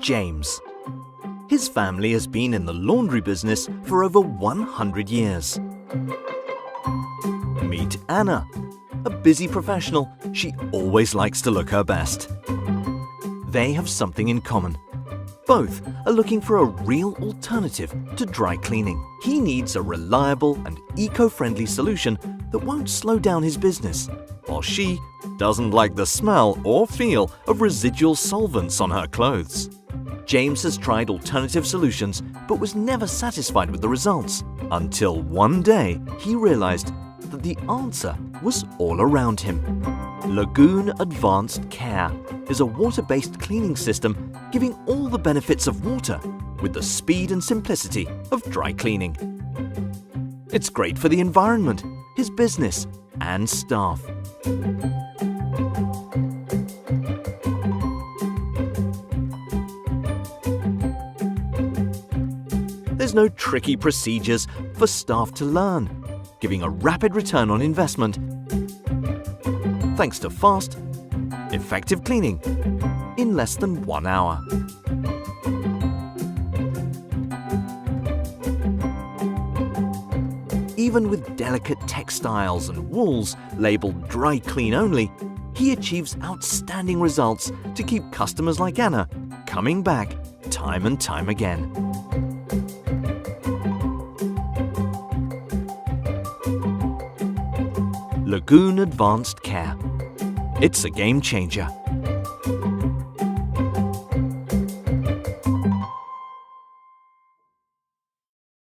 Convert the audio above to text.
James. His family has been in the laundry business for over 100 years. Meet Anna. A busy professional, she always likes to look her best. They have something in common. Both are looking for a real alternative to dry cleaning. He needs a reliable and eco-friendly solution that won't slow down his business, while she doesn't like the smell or feel of residual solvents on her clothes. James has tried alternative solutions but was never satisfied with the results, until one day he realized that the answer was all around him. Lagoon Advanced Care is a water-based cleaning system giving all the benefits of water with the speed and simplicity of dry cleaning. It's great for the environment, his business, and staff. There's no tricky procedures for staff to learn, giving a rapid return on investment thanks to fast, effective cleaning in less than 1 hour. Even with delicate textiles and wools labeled dry clean only, he achieves outstanding results to keep customers like Anna coming back time and time again. Lagoon Advanced Care. It's a game changer.